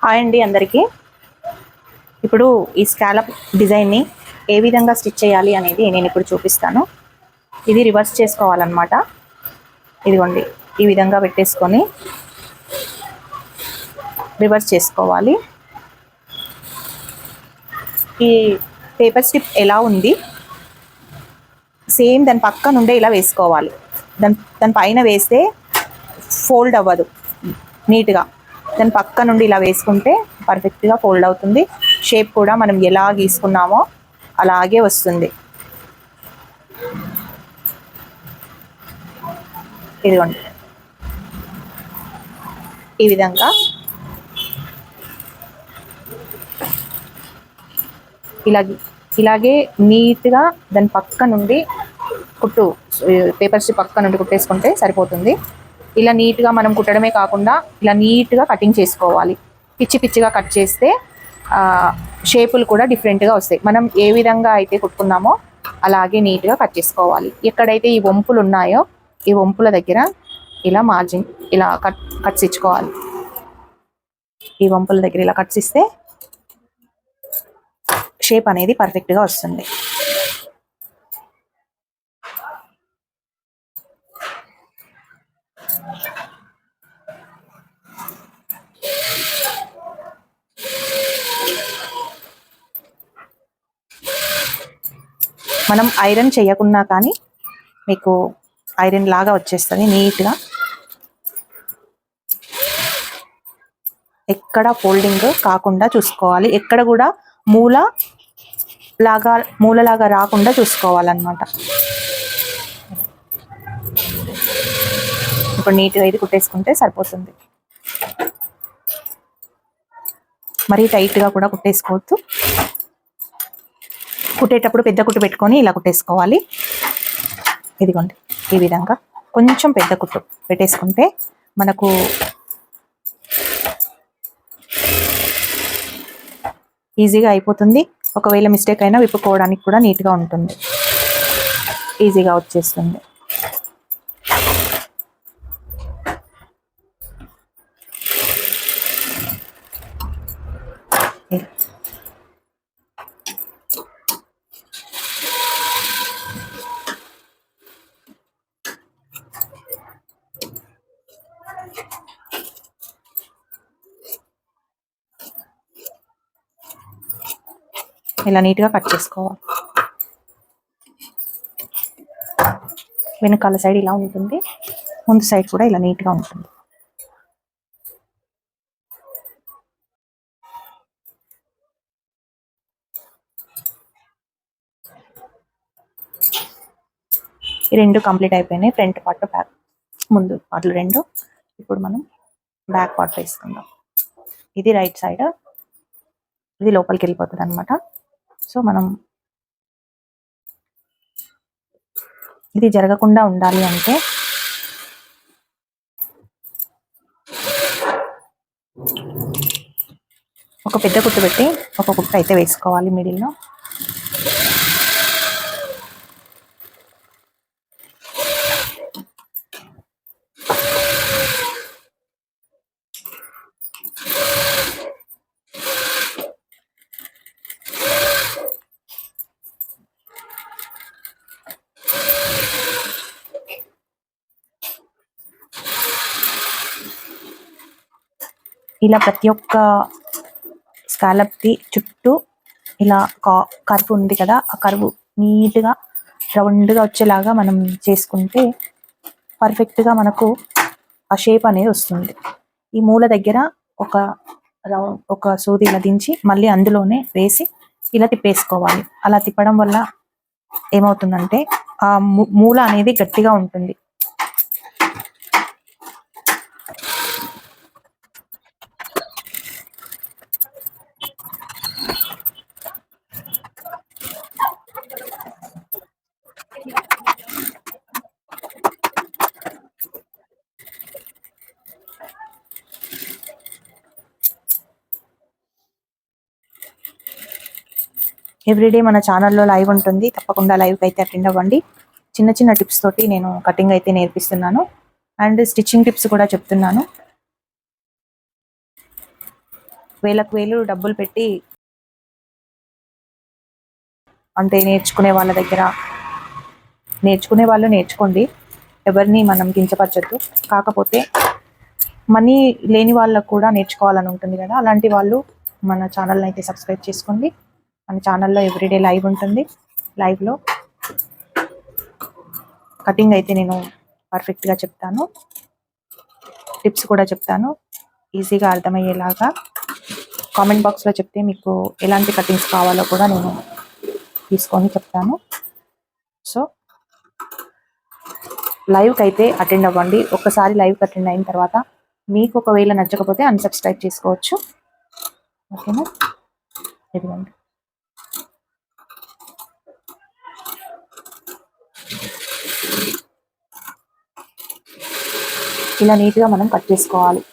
Hi అండి అందరికీ. ఇప్పుడు ఈ స్కాలప్ డిజైన్ని ఏ విధంగా స్టిచ్ చేయాలి అనేది నేను ఇప్పుడు చూపిస్తాను. ఇది రివర్స్ చేసుకోవాలన్నమాట. ఇదిగోండి, ఈ విధంగా పెట్టేసుకొని రివర్స్ చేసుకోవాలి. ఈ పేపర్ స్ట్రిప్ ఎలా ఉంది సేమ్ దాని పక్క నుండే ఇలా వేసుకోవాలి. దాని పైన వేస్తే ఫోల్డ్ అవ్వదు నీట్గా. దాని పక్క నుండి ఇలా వేసుకుంటే పర్ఫెక్ట్గా ఫోల్డ్ అవుతుంది. షేప్ కూడా మనం ఎలా గీసుకున్నామో అలాగే వస్తుంది. ఇదిగోండి, ఈ విధంగా ఇలాగే నీట్గా దాని పక్క నుండి పేపర్ స్ట్రిప్ పక్క నుండి కుట్టేసుకుంటే సరిపోతుంది. ఇలా నీట్గా మనం కుట్టడమే కాకుండా ఇలా నీట్గా కటింగ్ చేసుకోవాలి. పిచ్చి పిచ్చిగా కట్ చేస్తే షేపులు కూడా డిఫరెంట్గా వస్తాయి. మనం ఏ విధంగా అయితే కుట్టుకున్నామో అలాగే నీట్గా కట్ చేసుకోవాలి. ఎక్కడైతే ఈ వంపులు ఉన్నాయో ఈ వంపుల దగ్గర ఇలా మార్జిన్ ఇలా కట్స్ ఇచ్చుకోవాలి. ఈ వంపుల దగ్గర ఇలా కట్స్ ఇస్తే షేప్ అనేది పర్ఫెక్ట్గా వస్తుంది. మనం ఐరన్ చేయకున్నా కానీ మీకు ఐరన్ లాగా వచ్చేస్తుంది నీట్గా. ఎక్కడ ఫోల్డింగ్ కాకుండా చూసుకోవాలి. ఎక్కడ కూడా మూలలాగా రాకుండా చూసుకోవాలన్నమాట. ఇప్పుడు నీట్గా ఇది కుట్టేసుకుంటే సరిపోతుంది. మరీ టైట్గా కూడా కుట్టేసుకోవద్దు. కుట్టేటప్పుడు పెద్ద కుట్టు పెట్టుకొని ఇలా కుట్టేసుకోవాలి. ఇదిగోండి, ఈ విధంగా కొంచెం పెద్ద కుట్టు పెట్టేసుకుంటే మనకు ఈజీగా అయిపోతుంది. ఒకవేళ మిస్టేక్ అయినా విప్పుకోవడానికి కూడా నీట్గా ఉంటుంది, ఈజీగా వచ్చేస్తుంది. ఇలా నీట్గా కట్ చేసుకోవాలి. వెనకాల సైడ్ ఇలా ఉంటుంది, ముందు సైడ్ కూడా ఇలా నీట్గా ఉంటుంది. ఈ రెండు కంప్లీట్ అయిపోయినాయి. ఫ్రంట్ పార్ట్ బ్యాక్, ముందు పార్ట్లు రెండు. ఇప్పుడు మనం బ్యాక్ పార్ట్ వేసుకుందాం. ఇది రైట్ సైడ్, ఇది లోపలికి వెళ్ళిపోతుంది అనమాట. సో మనం ఇది జరగకుండా ఉండాలి అంటే ఒక పెద్ద కుట్టు పెట్టి ఒక కుట్టు అయితే వేసుకోవాలి మిడిల్లో. ఇలా ప్రతి ఒక్క స్కాలప్కి చుట్టూ ఇలా కర్వ్ ఉంది కదా, ఆ కర్వ్ నీట్గా రౌండ్గా వచ్చేలాగా మనం చేసుకుంటే పర్ఫెక్ట్గా మనకు ఆ షేప్ అనేది వస్తుంది. ఈ మూల దగ్గర ఒక సూది ఇలా దించి మళ్ళీ అందులోనే వేసి ఇలా తిప్పేసుకోవాలి. అలా తిప్పడం వల్ల ఏమవుతుందంటే ఆ మూల అనేది గట్టిగా ఉంటుంది. ఎవ్రీడే మన ఛానల్లో లైవ్ ఉంటుంది, తప్పకుండా లైవ్కి అయితే అటెండ్ అవ్వండి. చిన్న చిన్న టిప్స్ తోటి నేను కటింగ్ అయితే నేర్పిస్తున్నాను అండ్ స్టిచ్చింగ్ టిప్స్ కూడా చెప్తున్నాను. వేలకు వేలు డబ్బులు పెట్టి అంటే నేర్చుకునే వాళ్ళ దగ్గర నేర్చుకునే వాళ్ళు నేర్చుకోండి, ఎవరిని మనం కించపరచొద్దు. కాకపోతే మనీ లేని వాళ్ళకు కూడా నేర్చుకోవాలని ఉంటుంది కదా, అలాంటి వాళ్ళు మన ఛానల్ని అయితే సబ్స్క్రైబ్ చేసుకోండి. మన ఛానల్లో ఎవ్రీడే లైవ్ ఉంటుంది. లైవ్లో కటింగ్ అయితే నేను పర్ఫెక్ట్గా చెప్తాను, టిప్స్ కూడా చెప్తాను ఈజీగా అర్థమయ్యేలాగా. కామెంట్ బాక్స్లో చెప్తే మీకు ఎలాంటి కటింగ్స్ కావాలో కూడా నేను తీసుకొని చెప్తాను. సో లైవ్కి అయితే అటెండ్ అవ్వండి. ఒక్కసారి లైవ్కి అటెండ్ అయిన తర్వాత మీకు ఒకవేళ నచ్చకపోతే అన్సబ్స్క్రైబ్ చేసుకోవచ్చు. ఓకేనా? ఇదిగోండి, ఇలా నీట్గా మనం కట్ చేసుకోవాలి.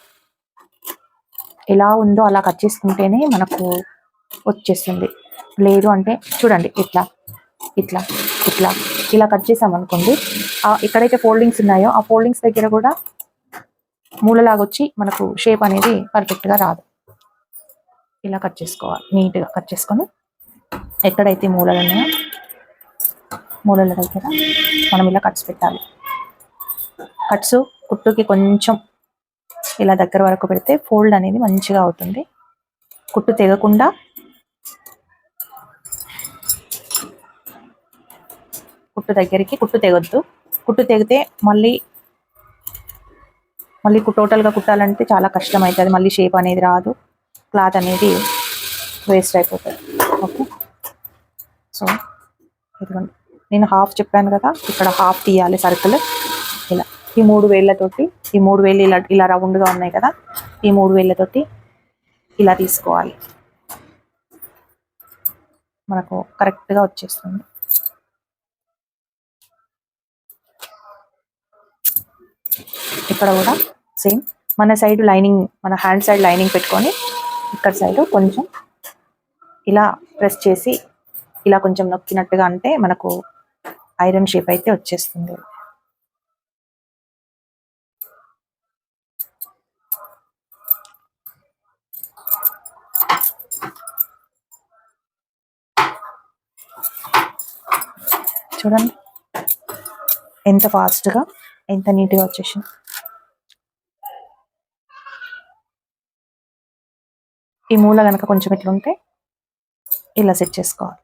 ఎలా ఉందో అలా కట్ చేసుకుంటేనే మనకు వచ్చేస్తుంది. లేదు అంటే చూడండి, ఇట్లా ఇట్లా ఇట్లా ఇలా కట్ చేసామనుకోండి, ఎక్కడైతే ఫోల్డింగ్స్ ఉన్నాయో ఆ ఫోల్డింగ్స్ దగ్గర కూడా మూలలాగా వచ్చి మనకు షేప్ అనేది పర్ఫెక్ట్గా రాదు. ఇలా కట్ చేసుకోవాలి, నీట్గా కట్ చేసుకొని ఎక్కడైతే మూలలు ఉన్నాయో మూలల దగ్గర మనం ఇలా కట్స్ పెట్టాలి. కట్స్ కుట్టుకి కొంచెం ఇలా దగ్గర వరకు పెడితే ఫోల్డ్ అనేది మంచిగా అవుతుంది. కుట్టు తెగకుండా కుట్టు దగ్గరికి కుట్టు తెగొద్దు. కుట్టు తెగితే మళ్ళీ టోటల్గా కుట్టాలంటే చాలా కష్టం అవుతుంది. మళ్ళీ షేప్ అనేది రాదు, క్లాత్ అనేది వేస్ట్ అయిపోతుంది. ఓకే, సో ఇదిగోండి, నేను హాఫ్ చెప్పాను కదా, ఇక్కడ హాఫ్ తీయాలి సర్కిల్. ఇలా ఈ 3 వేళ్ళతోటి, ఈ 3 వేళ్ళు ఇలా రౌండ్గా ఉన్నాయి కదా, ఈ 3 వేళ్ళతోటి ఇలా తీసుకోవాలి. మనకు కరెక్ట్గా వచ్చేస్తుంది. ఇక్కడ కూడా సేమ్ మన సైడ్ లైనింగ్, మన హ్యాండ్ సైడ్ లైనింగ్ పెట్టుకొని ఇక్కడ సైడ్ కొంచెం ఇలా ప్రెస్ చేసి ఇలా కొంచెం నొక్కినట్టుగా అంటే మనకు ఐరన్ షేప్ అయితే వచ్చేస్తుంది. చూడండి ఎంత ఫాస్ట్గా, ఎంత నీట్గా వచ్చేసింది. ఈ మూల కనుక కొంచెం ఇట్లా ఉంటే ఇలా సెట్ చేసుకోవాలి.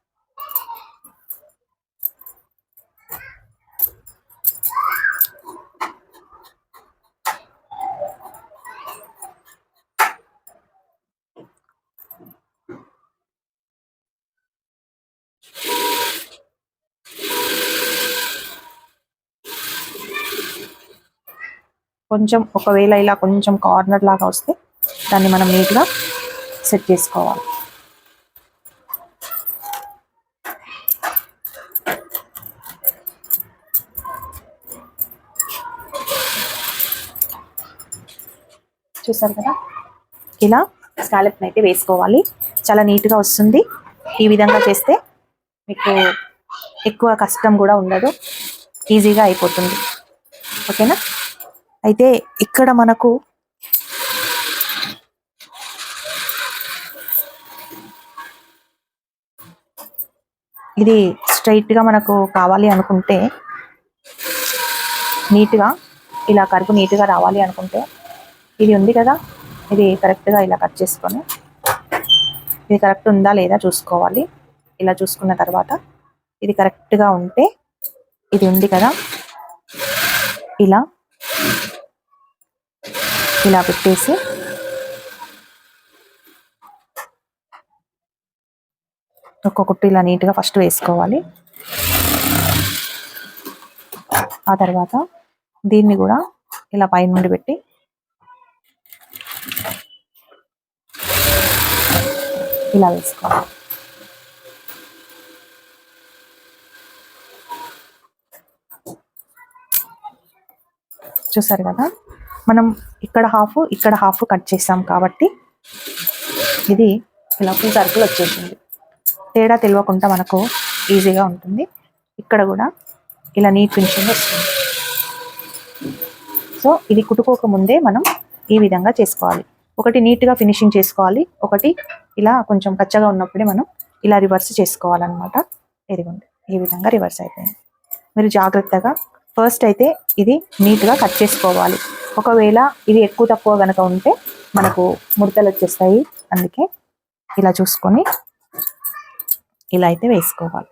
కొంచెం ఒకవేళ ఇలా కొంచెం కార్నర్ లాగా వస్తే దాన్ని మనం నీట్గా సెట్ చేసుకోవాలి. చూసారు కదా, ఇలా స్కాలప్ని అయితే వేసుకోవాలి. చాలా నీట్గా వస్తుంది. ఈ విధంగా చేస్తే మీకు ఎక్కువ కష్టం కూడా ఉండదు, ఈజీగా అయిపోతుంది. ఓకేనా? అయితే ఇక్కడ మనకు ఇది స్ట్రైట్గా మనకు కావాలి అనుకుంటే, నీట్గా ఇలా కరుపు నీట్గా రావాలి అనుకుంటే, ఇది ఉంది కదా, ఇది కరెక్ట్గా ఇలా కట్ చేసుకొని ఇది కరెక్ట్ ఉందా లేదా చూసుకోవాలి. ఇలా చూసుకున్న తర్వాత ఇది కరెక్ట్గా ఉంటే, ఇది ఉంది కదా, ఇలా ఇలా పెట్టేసి ఒక్కొక్కటి ఇలా నీట్గా ఫస్ట్ వేసుకోవాలి. ఆ తర్వాత దీన్ని కూడా ఇలా పైనుండి పెట్టి ఇలా వేసుకోవాలి. చూసారు కదా, మనం ఇక్కడ హాఫ్ కట్ చేసాం కాబట్టి ఇది ఇలా ఫుల్ సర్కిల్ వచ్చేసింది. తేడా తెలియకుండా మనకు ఈజీగా ఉంటుంది. ఇక్కడ కూడా ఇలా నీట్ ఫినిషింగ్ వస్తుంది. సో ఇది కుట్టుకోక ముందే మనం ఈ విధంగా చేసుకోవాలి. ఒకటి నీట్గా ఫినిషింగ్ చేసుకోవాలి, ఒకటి ఇలా కొంచెం కచ్చగా ఉన్నప్పుడే మనం ఇలా రివర్స్ చేసుకోవాలన్నమాట. ఇదిగోండి ఈ విధంగా రివర్స్ అయిపోయింది. మీరు జాగ్రత్తగా ఫస్ట్ అయితే ఇది నీట్గా కట్ చేసుకోవాలి. ఒకవేళ ఇది ఎక్కువ తక్కువ కనుక ఉంటే మనకు ముడతలు వచ్చేస్తాయి. అందుకే ఇలా చూసుకొని ఇలా అయితే వేసుకోవాలి.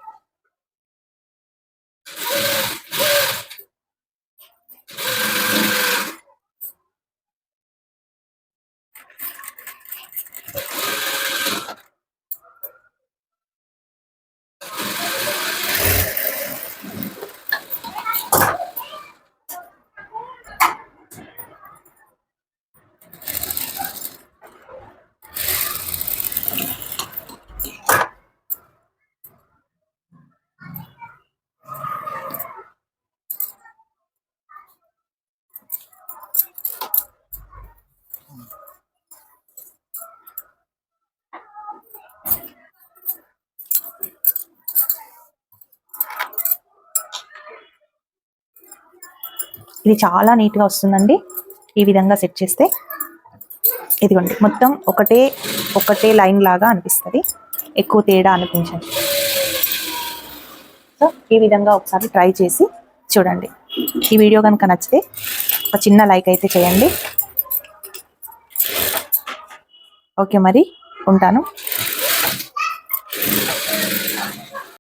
ఇది చాలా నీట్గా వస్తుందండి ఈ విధంగా సెట్ చేస్తే. ఇదిగోండి మొత్తం ఒకటే లైన్ లాగా అనిపిస్తుంది, ఎక్కువ తేడా అనిపించండి. సో ఈ విధంగా ఒకసారి ట్రై చేసి చూడండి. ఈ వీడియో కనుక నచ్చితే ఒక చిన్న లైక్ అయితే చేయండి. ఓకే, మరి ఉంటాను.